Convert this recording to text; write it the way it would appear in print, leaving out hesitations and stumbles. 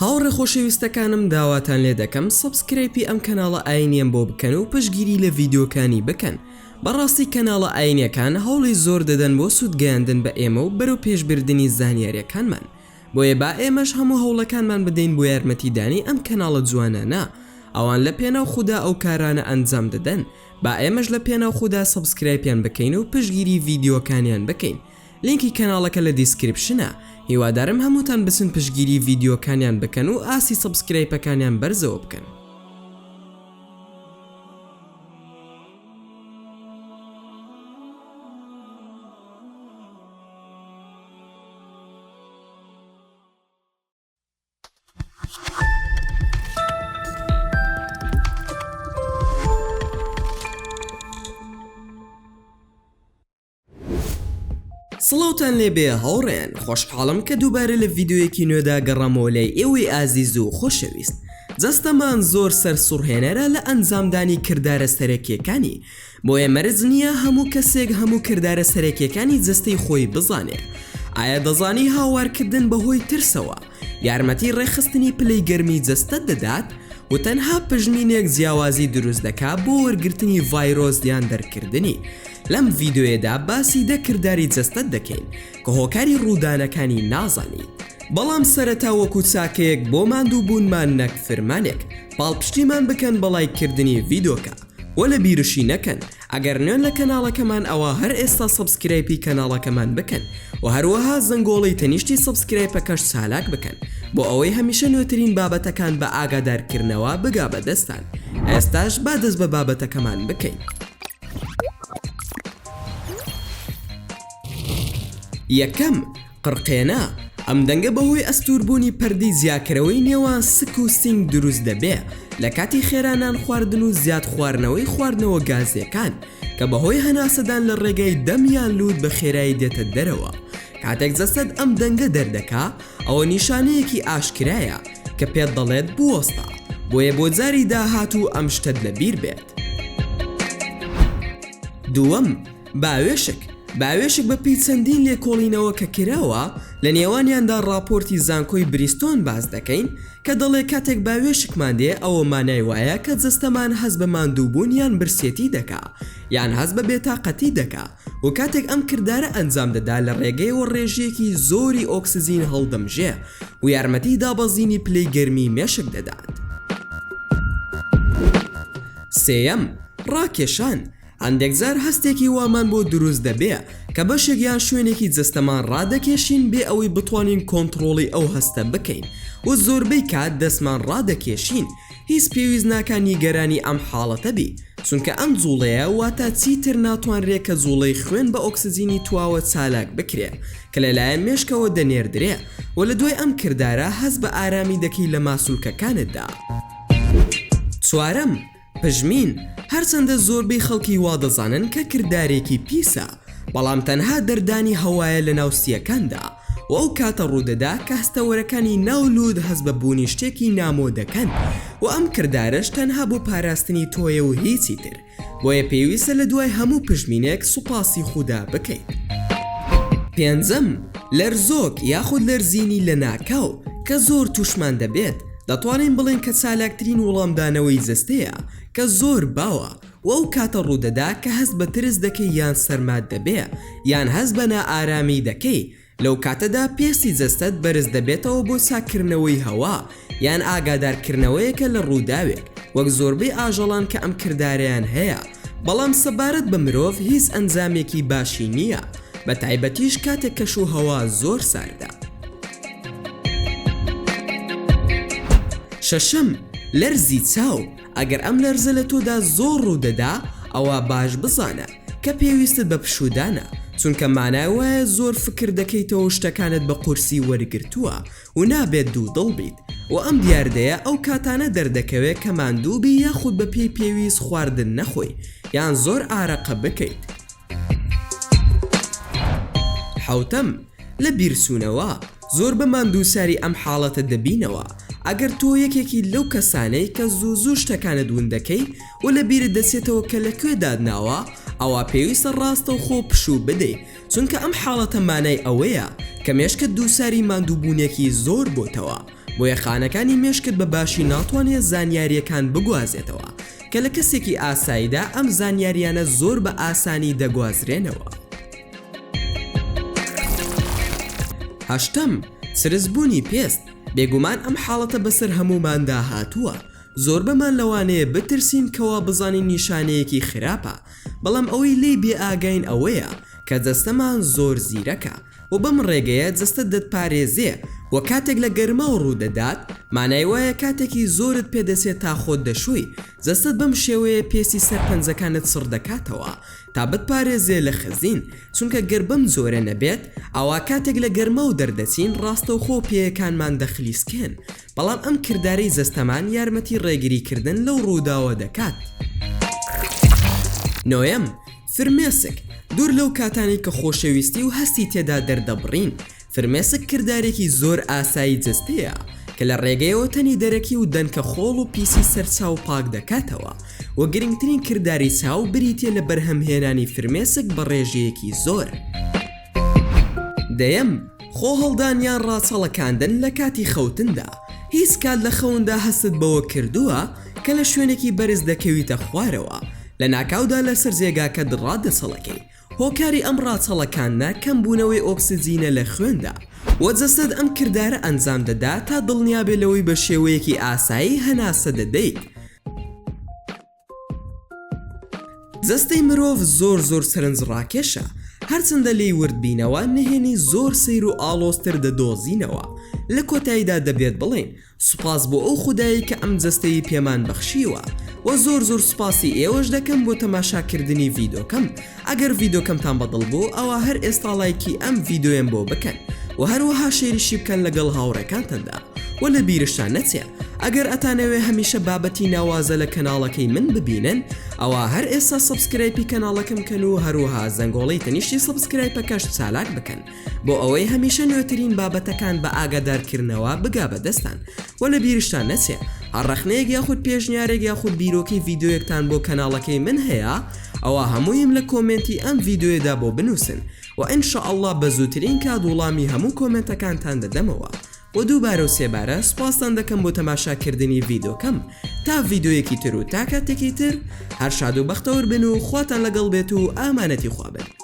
هاوڕێ خۆشەویستەکانم داواتان لێ دەکەم سەبسکرایبی ئەم کەناڵە ئاینیان بۆ بکەن و پشگیری لە ڤیدیۆکانی بکەن. بەڕاستی کەناڵە ئاینیەکان هەوڵی زۆر دەدەن بۆ سوودگەیاندن بە ئێمە و بەرەو پێشبردننی زانیاریەکانمان. بۆیە با ئێمەش هەموو هەوڵەکانمان بدەین بۆ یارمەتیدانی ئەم کەناڵە جوانانە. ئەوان لە پێناو خوددا ئەو کارانە ئەنجام دەدەن. با ئێمەش لە پێناو خوددا سەبسکرایبیان بکەین و پشگیری ڤیدیۆکانیان بکەین. لینکی کەناڵەکە لە دیسکریپشنە. هیوادارم هەمووتان بچن پشگیری ڤیدیۆکانیان بکەن و ئاسی سەبسکرایبەکانیان بەرزەوە بکەن. سڵاوتان لێبێ هاوڕێن، خۆشحاڵم کە دووبارە لە ڤیدیۆیەکی نوێدا گەڕامەوە لای ئێوەی ئازیز و خۆشەویست. جەستەمان زۆر سەرسوڕهێنەرە لە ئەنجامدانی کردارە سەرەکیەکانی، بۆیە مەرج نییە هەموو کەسێک هەموو کردارە سەرەکیەکانی جەستەی خۆی بزانێ. ئایا دەزانی هاوارکردن بەهۆی ترسەوە یارمەتی ڕێخستنی پلەی گەرمی جەستەت دەدات و تەنها پژمینێک جیاوازی دروست دەکات بۆ وەرگرتنی ڤایرۆس یان دەرکردنی. لەم ڤیدیۆیەدا باسی دەکرداری جەستەت دەکەین کە هۆکاری ڕوودانەکانی نازانیت. بەڵام سەرەتا وەکو چاکەیەک بۆ ماندوو بوونمان نەک فرمانێک پاڵپشتیمان بکەن بەڵایکردنی ڤیدیۆکە و لە بیرشی نەکەن ئەگەر نوێن لە کەناڵەکەمان ئەوە هەر ئێستا سەبسکرایبی کەناڵەکەمان بکەن و هەروەها زەنگۆڵی تەنیشتی سەبسکرایبەکەش چالاک بکەن بۆ ئەوەی هەمیشە نوێترین بابەتەکان بە ئاگادارکردنەوە بگا بەدەستان. ئێستاش با دەست بە بابەتەکەمان بکەین. یەکەم، قڕقێنە. ئەم دەنگە بەهۆی ئەستوربوونی پەردەی زیاکەرەوەی نێوان سک و سنگ دروست دەبێ لە کاتی خێرانان خواردن و زیاد خواردنەوەی خواردنەوە گازیەکان کە بەهۆی هەناسەدان لە ڕێگەی دەمیان لوود بە خێرایی دێتە دەرەوە. کاتێک جەستەت ئەم دەنگە دەردەکا ئەوە نیشانەیەکی ئاشکرایە کە پێت دەڵێت بوەستە، بۆیە بۆ جاری داهاتوو ئەم شتت لەبیر بێت. دووەم، باوێشک بە پێی چەندین لێکۆڵینەوە کە کراوە لە نێوانیاندا راپۆرتی زانکۆی بریستۆن باز دەکەین کە دەڵێ کاتێک باوێشکمان دێ ئەوە مانای وایە کە جەستەمان هەز بە ماندووبوون یان برسێتی دەکا یان هەز بە بێتاقەتی دەکا و کاتێک ئەم کردارە ئەنجام دەدا لە ڕێگەی و ڕێژەیەکی زۆری ئۆکسزین هەڵدەمژێ و یارمەتی دابەزینی پلەی گەرمی مێشک دەدات. سێەم، ڕاکێشان. هەندێک جار هەستێکی وامان بۆ دروست دەبێ کە بەشێک یان شوێنێکی جەستەمان ڕادەکێشین بێ ئەوەی بتوانین کۆنتڕۆڵی ئەو هەستە بکەین و زۆربەی کات دەستمان ڕادەکێشین. هیچ پێویست ناکە نیگەرانی ئەم حاڵەتە بی، چونکە ئەم جوڵەیە واتە چیتر ناتوانرێت کە جوڵەی خوێن بە ئۆکسزینی تواوە چالاک بکرێ کە لەلایەن مێشکەوە دەنێردرێ و لە دوای ئەم کردارە هەز بە ئارامی دەکەی لە ماسوولکەکانتدا. چوارەم، پژمین. هەرچەندە زۆربەی خەڵکی وا دەزانن کە کردارێکی پیسە، بەڵام تەنها دەردانی هەوایە لە ناوسیەکاندا و ئەو کاتە ڕوودەدا کە هەستەوەرەکانی ناولود هەز بە بوونی شتێکی نامۆ دەکەن و ئەم کردارش تەنها بۆ پاراستنی تۆیە و هیچی تر، بۆیە پێویستە لە دوای هەموو پژمینێک سوپاسی خوددا بکەیت. پێنجەم، لەرزۆک یاخود لەرزینی لە ناکاو کە زۆر تووشمان دەبێت. دەتوانین بڵێن کە چالاکترین وەڵامدانەوەی جەستەیە کە زۆر باوە و ئەو کاتە ڕوودەدا کە هەست بە ترس دەکەی یان سەرمات دەبێ یان هەست بە نائارامی دەکەی. لەو کاتەدا پێستی جەستەت بەرز دەبێتەوە بۆ چاکردنەوەی هەوا یان ئاگادارکردنەوەیەکە لە ڕووداوێک وەک زۆربەی ئاژەڵان کە ئەم کردارەیان هەیە، بەڵام سەبارەت بە مرۆڤ هیچ ئەنجامێکی باشی نییە، بە تایبەتیش کاتێک کەش و هەوا زۆر ساردە. شەشەم، لەرزی چاو. ئەگەر ئەم لەرزە لە تۆدا زۆر ڕوودەدا ئەوە باش بزانە کە پێویستت بە پشودانە، چونکە مانای وایە زۆر فکر دەکەیتەوە شتەکانت بە قورسی وەرگرتووە و نابێت دوو دڵ بیت و ئەم دیاردەیە ئەو کاتانە دەردەکەوێت کە ماندووبی یاخود بە پێی پێویست خواردن نەخۆی یان زۆر ئارەقە بکەیت. حەوتەم، لە بیرسوونەوە. زۆر بە ماندووساری ئەم حاڵەتە دەبینەوە ئەگەر تۆ یەکێکی لەو کەسانەی کە زوو شتەکانت ون دەکەی و لە بیرت دەچێتەوە کە لەکوێ دادناوە ئەوە پێویستە ڕاستە و خۆ پشوو بدەی، چونکە ئەم حاڵەتە مانای ئەوەیە کە مێشکە دووساری ماندووبوونێکی زۆر بۆتەوە بۆیە خانەکانی مێشکت بە باشی ناتوانێت زانیاریەکان بگوازێتەوە کە لە کەسێکی ئاساییدا ئەم زانیاریانە زۆر بە ئاسانی دەگوازرێنەوە. هەشتم، سرسبوونی پێست. بێگومان ئەم حاڵەتە بەسەر هەموماندا هاتووە. زۆر بەمان لەوانەیە بترسین کەوا بزانین نیشانەیەکی خراپە، بەڵام ئەوەی لێی بێ ئاگین ئەوەیە کە جەستەمان زۆر زیرەکە و بەم ڕێگەیە جەستە دەتپارێزێ و کاتێک لە گەرما و ڕوودەدات مانای وایە کاتێکی زۆرت پێدەسێت تا خۆت دەشوی جەستت بەم شێوەیە پێسی سەر پەنجەکانت سڕ دەکاتەوە تا بتپارێزێ لە خزین، چونکە گەربەم زۆرە نەبێت ئەوا کاتێک لە گەرمە و دەردەچین ڕاستەوخۆ پێیەکانمان دەخلیسکێن، بەڵام ئەم کردارەی جەستەمان یارمەتی ڕێگریکردن لەو ڕووداوە دەکات. نۆیەم، فرمێسک. دوور لەو کاتانی کە خۆشەویستی و هەستی تێدا دەردەبڕین، فرمێسک کردارێکی زۆر ئاسایی جستەیە کە لە ڕێگەیەوە تەنی دەرەکی و دەنکە خۆڵ و پیسی سەرچاو پاک دەکاتەوە و گرنگترین کرداری چاو بریتێ لە بەرهەمهێنانی فرمێسک بە ڕێژەیەکی زۆر. دەیەم، خۆ هەڵدانیان ڕاچەڵەکاندن لە کاتی خەوتندا. هیچ کات لە خەوندا هەست بەوە کردووە کە لە شوێنێکی بەرز دەکەویتە خوارەوە، لە ناکاودا لەسەر جێگاکە ڕادەسەڵەکەی. هۆکاری ئەم ڕاچەڵەکانە کەمبوونەوەی ئۆکسجینە لە خوێندا و جەستەد ئەم کردارە ئەنجام دەدا تا دڵنیابێ لەوەی بە شێوەیەکی ئاسایی هەناسە دەدەیت. جەستەی مرۆڤ زۆر سەرنجڕاکێشە، هەرچەندە لێی وردبینەوە نهێنی زۆر سیر و ئاڵۆستر دەدۆزینەوە. لە کۆتاییدا دەبێت بڵێن سوپاس بۆ ئەو خودایی کە ئەم جەستەی پێمان بەخشیوە و زۆر سوپاسی ئێوەش دەکەم بۆ تەماشاکردنی ڤیدۆکەم. ئەگەر ڤیدۆکەمتان بەدڵ بوو ئەوە هەر ئێستا لایکی ئەم ڤیدۆیەم بۆ بکەن و هەروەها شێریشی بکەن لەگەڵ هاوڕێکانتاندا و لە بیرشتان نەچێ ئەگەر ئەتانەوێ هەمیشە بابەتی ناوازە لە کەناڵەکەی من ببینن ئەوە هەر ئێستا سبسکرایبی کەناڵەکەم کەن و هەروەها زەنگۆڵی تەنیشتی سبسکرایبەکەش چالاک بکەن بۆ ئەوەی هەمیشە نوێترین بابەتەکان بە ئاگادارکردنەوە بگا بەدەستان و لە بیرشتان نەچێ هەڕەخنەیەک یاخود پێشنیارێک یاخود بیرۆکی ڤیدۆیەکتان بۆ کەناڵەکەی من هەیە ئەوە هەموویم لە کۆمنتی ئەم ڤیدۆیەدا بۆ بنووسن و ئینشاءالله بە زووترین کات وڵامی هەموو کۆمنتەکانتان دەدەمەوە و دووبارە و سێبارە سوپاسان دەکەم بۆ تەماشاکردنی ڤیدۆکەم تا ڤیدۆیەکی تر و تا کاتێکی تر هەر شاد و بەختەوەر بن و خواتان لەگەڵ بێت و ئامانەتی خوا بن.